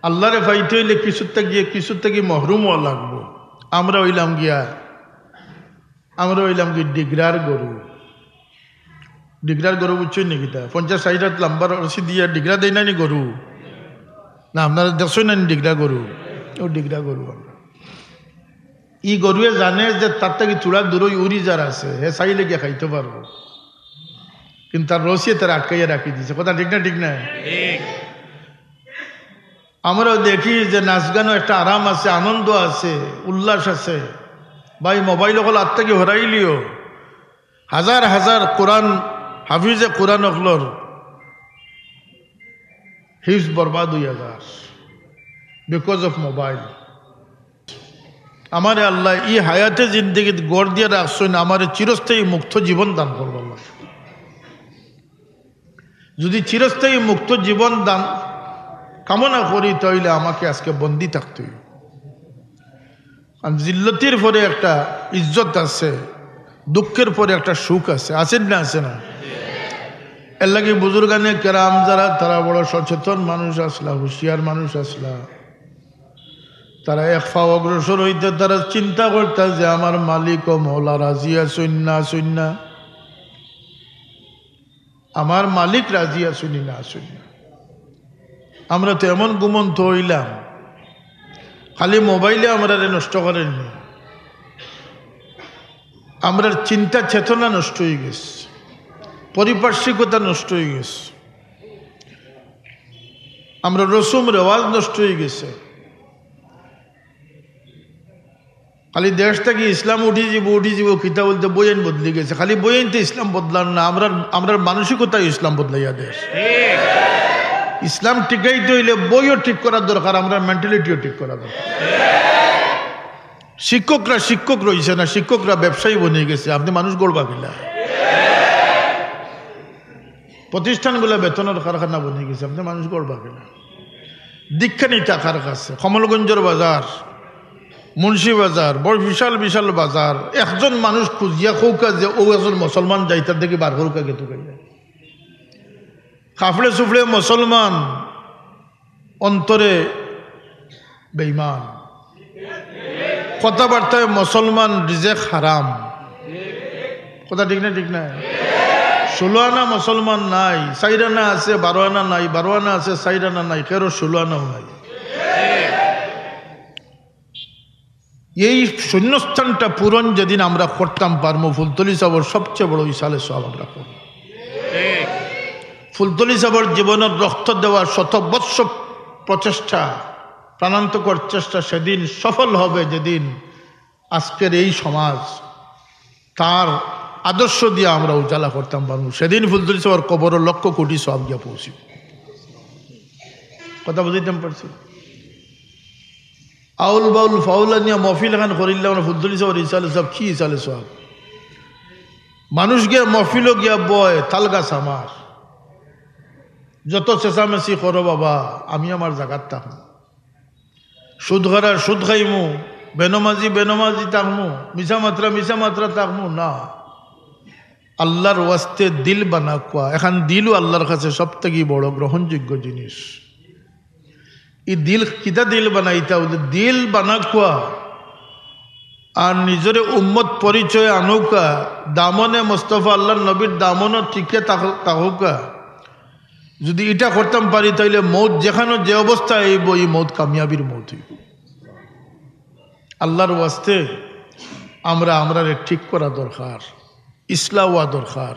আল্লাহরে পাইতে হইলে কিছুর থেকে মহরুম হওয়া লাগবো। আমরা হইলাম কি ডিগরার গরু বুঝছেন নাকি? তা 50-60 হাত লম্বা রশি দিয়া ডিগরা দেয় না নি গরু? না আপনারা দেখছেন না ডিগরা গরু? ও ডিগরা গরু আমরা ই গরুয়ে জানে যে তার থেকে চূড়া দূরই উড়ি যার আছে হে চাইলে গিয়ে খাইতে পারবো, কিন্তু তার রশিয়ে তার আটকাইয়া রাখি দিছে। কথা ঠিক না? ঠিক না? আমরাও দেখি যে নাচ গানও একটা আরাম আছে, আনন্দ আছে, উল্লাস আছে। ভাই মোবাইল হল আর থেকে হরাইলিও হাজার হাজার কোরআন হাফিজে কোরআন অকলর হিফজ বরবাদ হইয়া যাস বিকজ অফ মোবাইল। আমারে আল্লাহ ই হায়াতে জিন্দগিত গড় দিয়ে রাখছেন, আমার চিরস্থায়ী মুক্ত জীবন দান করব। যদি চিরস্থায়ী মুক্ত জীবন দান কামনা করি তাইলে আমাকে আজকে বন্দি থাকতে। আর জিল্লতির পরে একটা ইজ্জত আছে, দুঃখের পরে একটা সুখ আছে, আছেন না? আছে না? এর লাগে বুজুর্গানে কেরাম যারা, তারা বড় সচেতন মানুষ আসলা, হুঁশিয়ার মানুষ আসলা। তারা এক পা অগ্রসর হইতে তারা চিন্তা করতে যে আমার মালিক ও মৌলা রাজি আসুন না আসুন না, আমার মালিক রাজি আসুন না আসুন না। আমরা তো এমন ঘুমন্ত হইলাম, খালি মোবাইলে আমরা নষ্ট করেননি, আমরা চিন্তা চেতনা নষ্ট হয়ে গেছে, পরিপার্শ্বিকতা নষ্ট হয়ে গেছে, আমরা রসুম রেওয়াজ নষ্ট হয়ে গেছে। খালি দেশ থেকে ইসলাম উঠি যাব কিতা বলতে বইয়েন বদলে গেছে। খালি বইয়েনতে ইসলাম বদলান না, আমরা মানসিকতা ইসলাম বদলাইয়া দেশ। ইসলাম টিকাইতে হইলে বইও ঠিক করার দরকার, আমরা মেন্টালিটিও ঠিক করা দরকার। শিক্ষকরা শিক্ষক রয়েছে না, শিক্ষকরা ব্যবসায়ী বনে গেছে। আপনি মানুষ গড়বা কিলা? প্রতিষ্ঠানগুলো বেতনের কারখানা বনে গেছে, আপনি মানুষ গড়বা কিলা? দীক্ষা নিতে কার কাছে? কমলগঞ্জের বাজার, মুন্সি বাজার, বড় বিশাল বিশাল বাজার, একজন মানুষ খুঁজিয়া খৌকা যে ও একজন মুসলমান যাইতার দেখি বার হরকা গেতু গাইয়া কাফড়ে সুফড়ে মুসলমান, অন্তরে বেঈমান, কথাবার্তায় মুসলমান, রিজেক হারাম। কথা ঠিক না? ঠিক না? 16 আনা মুসলমান নাই, 4 আনা আছে, 12 আনা নাই, 12 আনা আছে, 4 আনা নাই, কেউ 16 আনাও নাই। এই শূন্যস্থানটা পূরণ যেদিন আমরা করতাম পারবো, ফুলতলি সাবর সবচেয়ে বড় ইসালে সব আমরা করব। ফুলতলি সাবর জীবনের রক্ত দেওয়ার 100 বৎসর প্রচেষ্টা, প্রাণান্তকর চেষ্টা সেদিন সফল হবে যেদিন আজকের এই সমাজ তার আদর্শ দিয়ে আমরা উজালা করতাম পারবো। সেদিন ফুলতলি সাবর কবর 1,00,000 কোটি সব গিয়া পৌঁছি। কথা বুঝাইতাম পারছি? আউল বাউল ফাউলা নিয়ে মহফিল এখান করিলে আমরা ফুলতলি সাবর ইসালে সব কি ইসালে সব মানুষ গিয়া মহফিলও গিয়া বয় তাল গাছ আমার, যত চেঁচামেচি করো বাবা আমি আমার জায়গার থাকবো, সুদ খারার সুদ খাইমু, বেনমাজি থাকমু, মিশা মাত্রা থাকমু না। আল্লাহর ওয়াস্তে দিল বানা কোয়া, এখন দিলও আল্লাহর কাছে সব থেকে বড় গ্রহণযোগ্য জিনিস। এই দিল কিতা দিল বানাইতা বলে দিল বানা কোয়া আর নিজের উম্মত পরিচয় আনুকা, দামনে মোস্তফা আল্লাহর নবীর দামনও টিকে তাহুকা। যদি এটা করতাম পারি তাইলে মৌত যেখানে যে অবস্থা হইব এই মৌত কামিয়াবির মৌত হইব। আল্লাহর ওয়াস্তে আমরা ঠিক করা দরকার, ইসলাম হওয়া দরকার,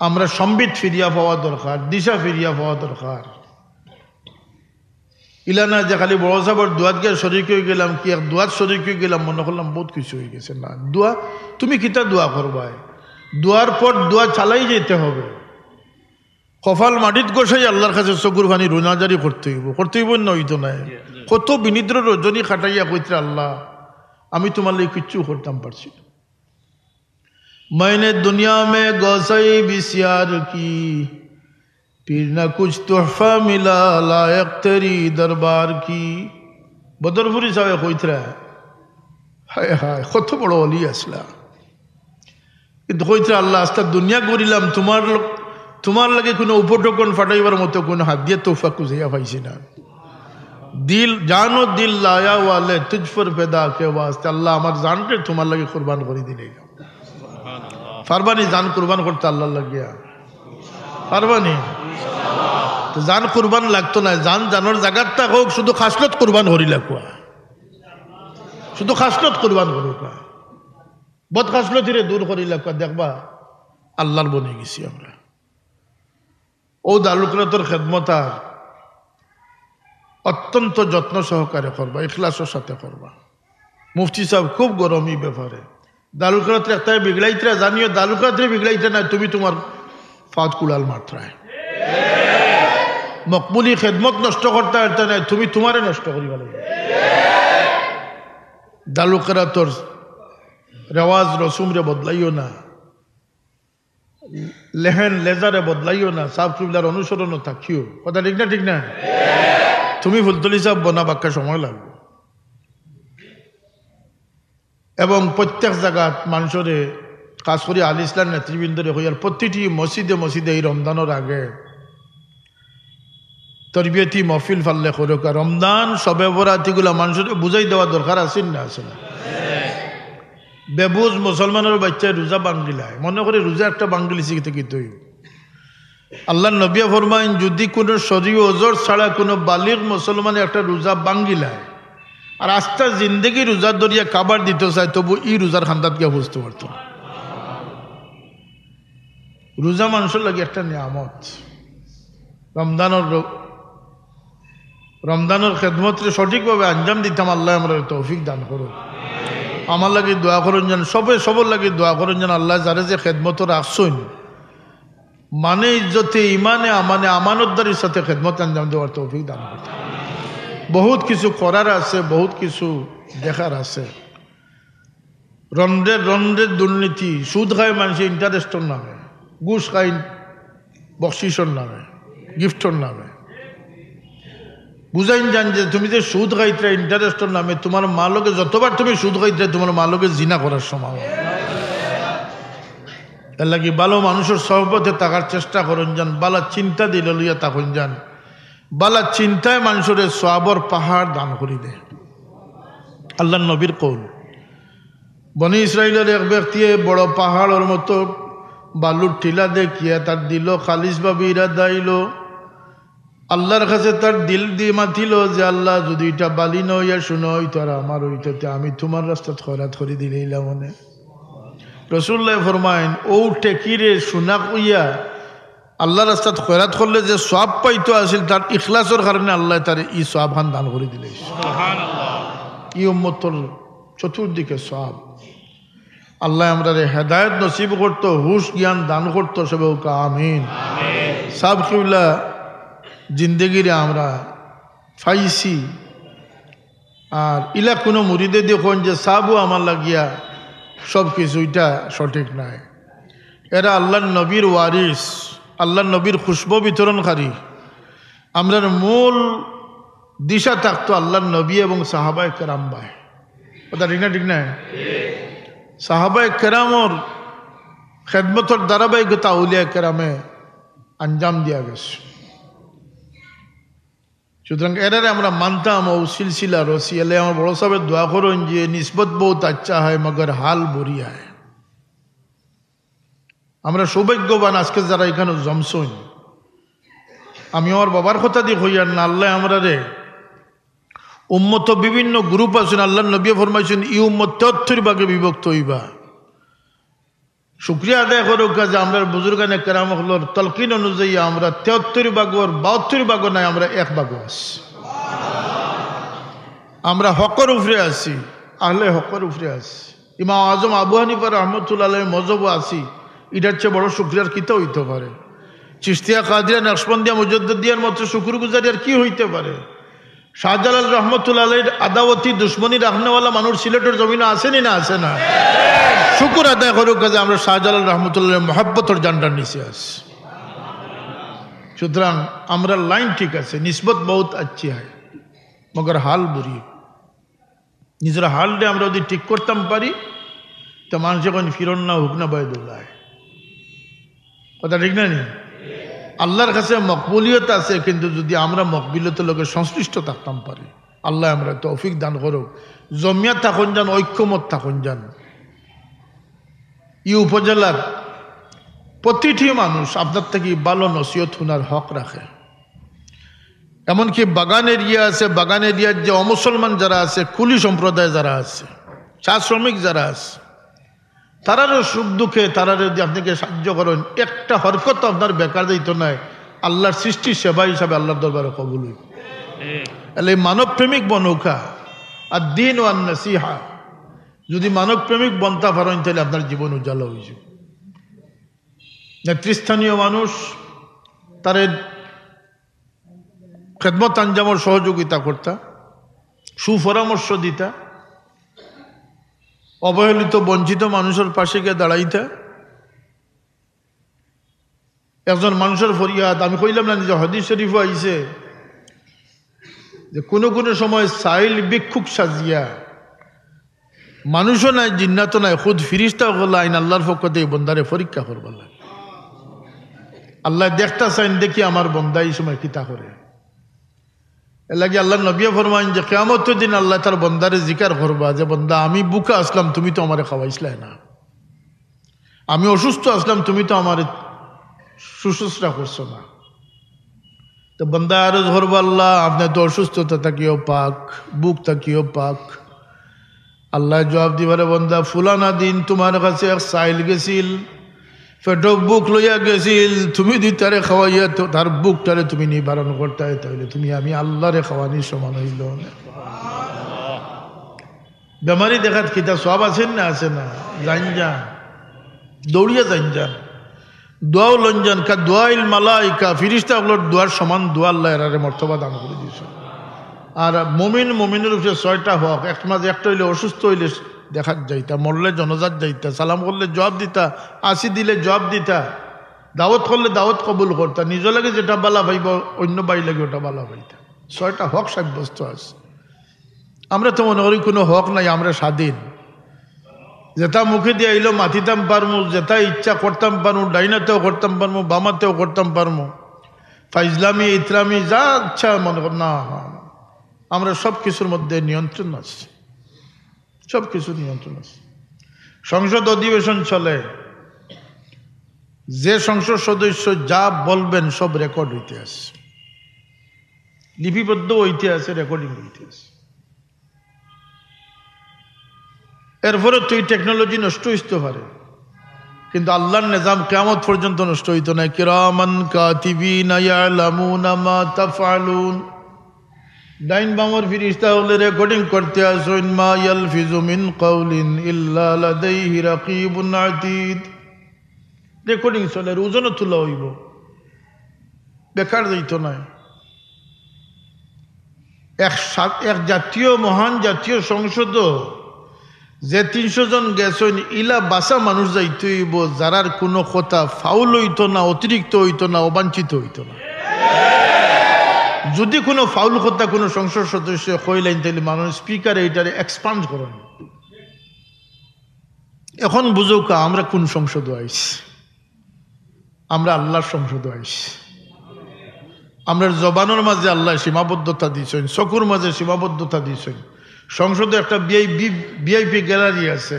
আমরা সম্বিত ফিরিয়া পাওয়া দরকার, দিশা ফিরিয়া পাওয়া দরকার। ইলানা যে খালি বড় সাহেবের দোয়াত গিয়ে শরিক হয়ে গেলাম, কি এক দোয়াত শরিক হয়ে গেলাম, মনে করলাম বহুত কিছু হয়ে গেছে। না, দোয়া তুমি কিতা দোয়া করবাই, দোয়ার পর দোয়া চালাই যেতে হবে। কপাল মাটিত গোসাই আল্লাহর কাছে চকুর পানি রোনাজারি করতে হইব না হইতো নাই। কত বিনিদ্র রজনী খাটাইয়া কইতে আল্লাহ আমি তোমার লাগে কিচ্ছু করতাম পারছি না। मैंने दुनिया में गौसाई बिस्यार की, फिर न कुछ तोहफा मिला लायक तेरी दरबार की। बदरपुरी साहेब কইতরা হায় হায় কত বড় ওলি আসলা, কিন্তু কইতরা আল্লাহ আস্তা দুনিয়া ঘুরিলাম, তোমার লাগে কোনো উপটোকন ফাটাইবার মতো কোনো হাত দিয়ে তোফা খুঁজিয়া পাইছি না। दिल जानो दिल लाया वाले तुझ पर पैदा के वास्ते अल्लाह আমার জানকে তোমার লাগি কুরবান করে দিলেগা পারবানি জান কুরবান করতে আল্লাহর লাগিয়া পারবানি তো জান কুরবান লাগতো না জান জানোর জায়গাটা হোক শুধু খাসলত কুরবান করি লাগবা শুধু খাসলত কুরবান করুকা বদ খাসলতিরে দূর করি লাগবা দেখবা আল্লাহর বনে গেছি আমরা ও দালুকরাতর খেদমতার অত্যন্ত যত্ন সহকারে করবা ইখলাসের সাথে করবা মুফতি সাহেব খুব গরমই ব্যাপারে দালুকরাত্রে একটা বিগড়াইতে জানিও দালুকরাত্রে বিগড়াইতে না তুমি তোমার ফাঁদ কুড়াল মাত্রায় মকবুলি খেদমত নষ্ট করতে পারতে না তুমি তোমারে নষ্ট করিবা লাগবে দালুকরাতর রেওয়াজ রসুমরে বদলাইও না লেহেন লেজারে বদলাইও না সাফ কিবলার অনুসরণও থাকিও কথা ঠিক না ঠিক না তুমি ফুলতলি সাহেব বনা বাক্কা সময় লাগবে এবং প্রত্যেক জায়গাত মানুষরে কাজ করে আল ইসলাম নেতৃবৃন্দরে হইয়ার প্রতিটি মসজিদে মসজিদে এই রমজানের আগে তরবিয়তি মহফিল ফাললে করুক রমজান সবে বরাতিগুলা মানুষের বুঝাই দেওয়া দরকার আছে না আছে না বেবুজ মুসলমানের বাচ্চায় রোজা বাঙ্গিলায় মনে করে রোজা একটা বাঙ্গিলিছি কি তুই আল্লাহ নবী ফরমাইন যদি কোনো শরীয় ওজর ছাড়া কোনো বালিগ মুসলমানের একটা রোজা বাঙ্গিলায় আর আস্তা জিন্দগি রোজার দরিয়া কাবার দিতে চায় তবু ই রোজার খান্দাত গিয়ে বুঝতে পারত রোজা মানুষের লাগে একটা নিয়ামত রমজানের খেদমতরে সঠিকভাবে আঞ্জাম দিতাম আল্লাহ আমরা তৌফিক দান করুন আমার লাগে দোয়া করুন যেন সবর লাগে দোয়া করুন যেন আল্লাহ যারা যে খেদমত রাখছেন মানে ইজ্জতে ইমানে আমানে আমানতদারির সাথে খেদমত আঞ্জাম দেওয়ার তৌফিক দান করতে বহুত কিছু করার আছে বহুত কিছু দেখার আছে রন্ডের দুর্নীতি সুদ খায় মানুষ ইন্টারেস্টর নামে ঘুষ খায় বকশিসর নামে গিফটর নামে বুঝাইন জান যে তুমি যে সুদ খাইতে ইন্টারেস্টর নামে তোমার মালকে যতবার তুমি সুদ খাইতে তোমার মালকে জিনা করার সময় এর লাগি ভালো মানুষের সহবতে থাকার চেষ্টা করুন যান বালা চিন্তা দিলে লইয়া থাকুন যান বালা চিন্তায় মানুষের সওয়াবের পাহাড় দান করি দে আল্লাহ নবীর কৌল বনি ইসরায়েলের এক ব্যক্তি বড় পাহাড়ের মতো বালুর টিলা দেখিয়া তার দিল খালিস ভাবে ইরাদা আইল আল্লাহর কাছে তার দিল দিয়ে মাতিল যে আল্লাহ যদি এটা বালি নইয়া শুনো তোরা আমার ওইটাতে আমি তোমার রাস্তা খয়রাত করে দিলেইলা মনে রসুল্লাহ ফরমাইন ও টেকিরে শুনা কইয়া আল্লাহ রাস্তাত খয়রাত করলে যে সওয়াব পাইতো আসিল তার ইখলাসের কারণে আল্লাহ তার ই সওয়াব খান দান করে দিলে সুবহানাল্লাহ ই উম্মতর চতুর্দিকে সওয়াব আল্লাহ আমরা হেদায়েত নসিব করতো হুশ জ্ঞান দান করতো সবে আমিন সাব কিবলা জিন্দগিরে আমরা ফাইসি আর ইলা কোনো মুরিদে দেখুন যে সাবু আমার লাগিয়া সব কিছুইটা সঠিক নাই এরা আল্লাহর নবীর ওয়ারিস আল্লাহর নবীর খুশবু বিতরণকারী আমরার মূল দিশা থাকতো আল্লাহর নবী এবং সাহাবায়ে কেরাম ভাই কথা ঠিক না সাহাবায়ে কেরামর খেদমতর ধারাবাহিকতা আউলিয়া কেরামে আঞ্জাম দিয়া গেছে সুতরাং এরারে আমরা মানতাম ও সিলসিলা রসি এলে আমার বড় সাহেব দোয়া করুন যে নিসবত বহুত আচ্ছা হয় মগর হাল বরিয়া হয় আমরা সৌভাগ্যবান আজকে যারা এখানে জমসই আমি আমার বাবার কথা দিয়ে হইয়ার না আল্লাহ আমরা রে উম্মত বিভিন্ন গ্রুপ আছেন আল্লাহ নবী ফরমাইছেন ই উম্মত ৭৩ ভাগে বিভক্ত হইবা শুক্রিয়া আদায় করুক যে আমরা বুজুর্গানে কেরাম হলোর তলকিন অনুযায়ী আমরা ৭৩ ভাগর ৭২ ভাগ নাই আমরা ১ ভাগ আছি আমরা হকর উপরে আছি আহলে হকর উপরে আছি ইমাম আজম আবু হানিফা রহমতুল্লাহ আলাইহির মজহব আছি এটার চেয়ে বড় শুক্রিয়ার কিতা হইতে পারে চিশতিয়া কাদিয়া নকশবন্দিয়া মুজদ্দিদিয়ার মতো শুকরগুজারি আর কি হইতে পারে শাহজালাল রহমতুল্লাহ আলাইহির আদাওয়াতি দুশ্মনী রাখনেওয়ালা মানুষ সিলেটের জমিনে আসেনি না আসে না শুকুর আদায় করুক যে আমরা শাহজালাল রহমতুল্লাহ মহব্বতর জান্ডার নিচে আছি সুতরাং আমরা লাইন ঠিক আছে নিসবত বহুত আচ্ছি হয় মগর হাল বুড়ি নিজের হালটা আমরা যদি ঠিক করতাম পারি তো মানুষ যখন ফিরন না হুক না বাইদুল্লাহ কথা ঠিক না নি আল্লাহর কাছে মকবুলিয়ত আছে, কিন্তু যদি আমরা মকবুলিয়তের লোকে সংশ্লিষ্ট থাকতাম পারি, আল্লাহ আমরা তৌফিক দান করুক। জমিয়াত থাকুন যান, ঐক্যমত থাকুন যান। এই উপজেলার প্রতিটি মানুষ আপনার থেকে ভালো নসিহত শোনার হক রাখে। এমনকি বাগান এরিয়া আছে, বাগান এরিয়ার যে অমুসলমান যারা আছে, কুলি সম্প্রদায় যারা আছে, চা শ্রমিক যারা আছে, তারারও সুখ দুঃখে তারা যদি আপনাকে সাহায্য করেন, একটা হরকত আপনার বেকার দিত নাই, আল্লাহর সৃষ্টির সেবা হিসাবে আল্লাহর দরবারে কবুল হইব। তাহলে মানব প্রেমিক বনৌকা আর দিন ও নসিহা, যদি মানব প্রেমিক বনতা পারেন তাহলে আপনার জীবন উজ্জ্বল হয়েছে। নেতৃস্থানীয় মানুষ তাদের খেদমত আঞ্জামের সহযোগিতা করতা, সুপরামর্শ দিতা, অবহেলিত বঞ্চিত মানুষের পাশে গিয়ে দাঁড়াইতা। একজন মানুষের ফরিয়াদ, আমি কইলাম না যে হাদিস শরীফ আইছে যে কোনো কোনো সময় সাইল ভিক্ষুক সাজিয়া, মানুষও নাই জিন্নাত নাই, খুদ ফিরিস্তা হল আইন আল্লাহর পক্ষ থেকে বন্দারে পরীক্ষা করবার লাগে। আল্লাহ দেখতা চাইন দেখি আমার বন্দা এই সময় কিতা করে। এর লাগে আল্লাহ নবী ফরমাইন যে কিয়ামতের দিন আল্লাহ তার বন্দারে জিকার করবা যে বন্দা আমি বুকা আসলাম, তুমি তো আমারে খাওয়াইছিলাই না, আমি অসুস্থ আসলাম, তুমি তো আমার শুশ্রূষা করছো না। তো বন্দা আরজ করবো আল্লাহ আপনার তো অসুস্থতা থাকিও পাক, বুক থাকিও পাক। আল্লাহ জবাব দিবারে বন্দা ফুলানা দিন তোমার কাছে এক সাইল গেছিল, পেটো বুক লইয়া গেছিল, তুমি দিতারে খাওয়াইয়া তার বুকটারে তুমি নিবারণ করতে, তাহলে তুমি আমি আল্লাহরে খাওয়ানির সমান হইল না। বেমারি দেখাত কিতা সব আছেন না, আছে না, জান যান দৌড়িয়া জান যান, দোয়াও লঞ্জান কা দোয়াইল মালাইকা, ফিরিস্তা ওগুলোর দোয়ার সমান দোয়া আল্লাহ এরারে মর্তবা দান করে দিয়েছে। আর মুমিন মুমিনের উপরে 6টা হক, এক মাঝে একটা হইলে অসুস্থ হইলে দেখাত যাইতা, মরলে জনজাত যাইতা, সালাম করলে জবাব দিতা, আসি দিলে জবাব দিতা, দাওয়াত করলে দাওয়াত কবুল করতা, নিজ লাগে যেটা বালা ভাইব অন্য বাই লাগে ওটা বালা ভাইতা। 6টা হক সাব্যস্ত আছে। আমরা তো মনে করি কোনো হক নাই, আমরা স্বাধীন, যেটা মুখে দিয়ে আইলো মাতিতাম পারমু, যেটা ইচ্ছা করতাম পারমু, ডাইনাতেও করতাম পারমু, বামাতেও করতাম পারমু, ফাইজলামি ইতরামি যা ইচ্ছা মনে কর না। আমরা সব কিছুর মধ্যে নিয়ন্ত্রণ আছে, সব কিছু নিয়ন্ত্রণ আছে। সংসদ অধিবেশন চলে, যে সংসদ সদস্য যা বলবেন সব রেকর্ড হইতে আছে, লিপিবদ্ধ হইতে আছে, রেকর্ডিং হইতে আছে। এরপরে তো এই টেকনোলজি নষ্ট হইতে পারে, কিন্তু আল্লাহর নিজাম কিয়ামত পর্যন্ত নষ্ট হইতো না। কিরামান কাতিবিনা ইয়ালামুনা মা তাফআলুন, ডাইন বামর ফিরিস্তা হলে রেকর্ডিং করতে আসেন। মা ইয়ালফিজু মিন কাউলিন ইল্লা লাদাইহি রাকিবুন আতীদ, রেকর্ডিং চলে, ওজনও তোলা হইব, বেকার যাইতো না। এক জাতীয় মহান জাতীয় সংসদ যে 300 জন গেছেন, ইলা বাসা মানুষ যাইতে হইব যারার কোনো কথা ফাউল হইতো না, অতিরিক্ত হইতো না, অবাঞ্ছিত হইতো না। যদি কোনো ফাউল কথা কোনো সংসদ সদস্য কইলেন তাহলে মানুষ স্পিকার এইটারে এক্সপান্ড করেন। এখন বুঝুক আমরা কোন সংসদ আইস, আমরা আল্লাহর সংসদ আইস। আমরা জবানের মাঝে আল্লাহ সীমাবদ্ধতা দিয়েছেন, চকুর মাঝে সীমাবদ্ধতা দিয়েছেন। সংসদে একটা ভিআইপি গ্যালারি আছে,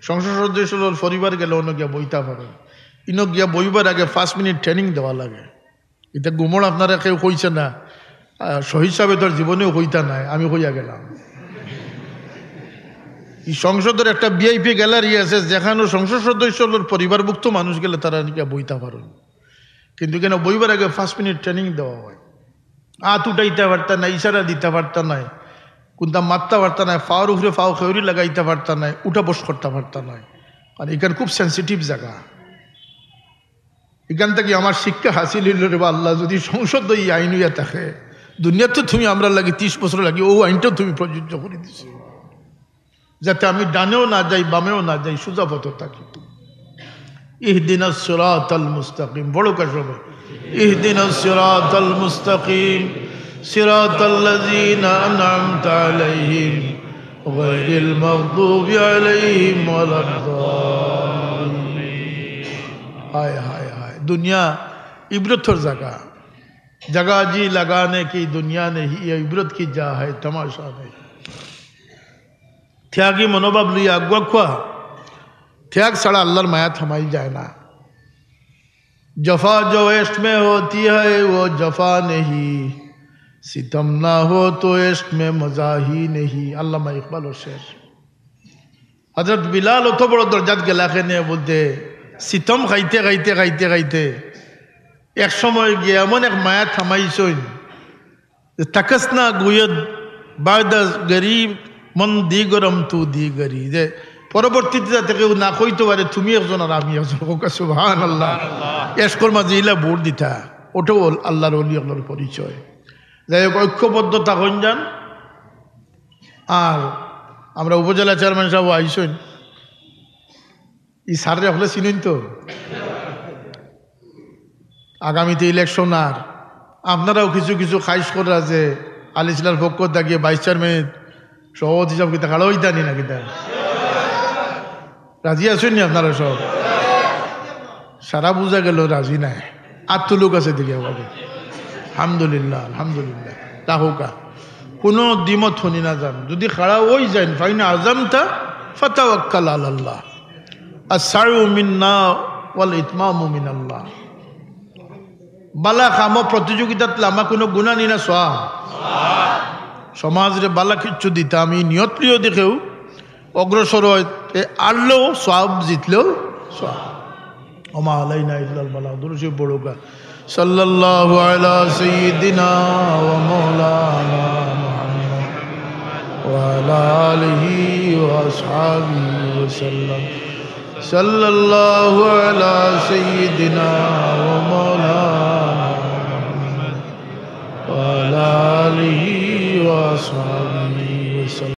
সংসদ সদস্যর পরিবার গেলে অন্য গিয়া বইতা পারেন। ইনো গিয়া বইবার আগে 5 মিনিট ট্রেনিং দেওয়া লাগে। এটা গুমর আপনারা কেউ কইছে না, শহীদ সাহেব তোর জীবনেও কইতা নাই, আমি কইয়া গেলাম। এই সংসদের একটা ভিআইপি গ্যালারি আছে, যেখানে সংসদ সদস্যর পরিবারভুক্ত মানুষ গেলে তারা গিয়া বইতা পারেন। কিন্তু কেন বইবার আগে 5 মিনিট ট্রেনিং দেওয়া হয়। হাত উঠাইতে পারতা নাই, ইশারা দিতে পারতা নাই, কোনটা মারতে পারতা নাই, ফাওয়ার উপরে ফাও খেউরি লাগাইতে পারতা নাই, উঠা বস করতে পারতা নাই। আর এখানে খুব সেন্সিটিভ জায়গা। এখান থেকে আমার শিক্ষা হাসিল হইল রে আল্লাহ, যদি সংসদ এই আইন হইয়া থাকে, দুনিয়া তো তুমি আমরা লাগে 30 বছর লাগে, ও আইনটাও তুমি প্রযোজ্য করে দিছো, যাতে আমি ডানেও না যাই, বামেও না যাই, সোজা পথে থাকি। ইহদিনাস সিরাতাল মুস্তাকিম, বড় কাশবে ইহদিনাস সিরাতাল মুস্তাকিম সিরাতাল্লাযীনা আন'আমতা আলাইহিম গায়রিল মাগদুবি আলাইহিম ওয়ালাদ-দাল্লিন। হায় হায় হায়, দুনিয়া इबरतर जगह जगह जी लगाने की दुनिया नहीं ये इबरत की जा है तमाशा नहीं त्यागी मनोभाव लिया अगुआ खुआ त्याग सड़ा अल्लाहर माया थमाई जाए ना जफा जो इश्क में होती है वो जफा नहीं सितम ना हो तो इश्क में मजा ही नहीं अल्लामा इकबाल और शेर हजरत बिलाल तो बड़ो दर्जात गेलाखे ने बोलते सितम खाइते खाइते खाइते खाइते एक समय गया एमन एक माया थमाइछन तकस ना गुयद बाद गरीब मन दी गरम तू दी गरी जे পরবর্তীতে যাতে কেউ না কইতে পারে তুমি একজন আর আমি একজন সুবহানাল্লাহ এশকর মাঝে ইলা ভোট দিতা ওটাও আল্লাহর ওলি আল্লাহর পরিচয় যাই হোক ঐক্যবদ্ধতা হন যান আর আমরা উপজেলা চেয়ারম্যান সাহেব আইসেন ই সারে হলে চিনেন তো আগামীতে ইলেকশন আর আপনারাও কিছু কিছু খাইশ করে আছে আলিসলার পক্ষ থাকিয়ে ভাইস চেয়ারম্যান সভাপতি হিসাব কিতা খাড়া হইতানি না কিতা রাজি আছেন নি আপনারা সব সারা বুঝা গেল রাজি নাই আত্মলোক আছে দিকে আলহামদুলিল্লাহ আলহামদুলিল্লাহ তাহকা কোনো দ্বিমত শুনি না যান যদি খাড়া ওই যান ফাইন আজমতা ফাতাওয়াক্কাল আলাল্লাহ আস-সাউ মিন্না ওয়াল ইতমামু মিনাল্লাহ বালা কাম প্রতিযোগিতাত লামা কোনো গুনাহ নি না সওয়াব সমাজরে বালা কিচ্ছু দিতা আমি নিয়ত প্রিয় দেখেও অগ্রসর হয় আনলেও সওয়াব জিতলেও সওয়াব ওমা আলাইনা ইল্লাল বালাগ দুরুশে পড়ুকা সাল্লাল্লাহু আলা সাইয়্যিদিনা ওয়া মাওলানা মুহাম্মদ ওয়া আলা আলিহি ওয়া আসহাবিহি ওয়া সাল্লাম সাল্লাল্লাহু আলা সাইয়্যিদিনা ওয়া মাওলানা মুহাম্মদ ওয়া আলা আলিহি ওয়া আসহাবিহি ওয়া সাল্লাম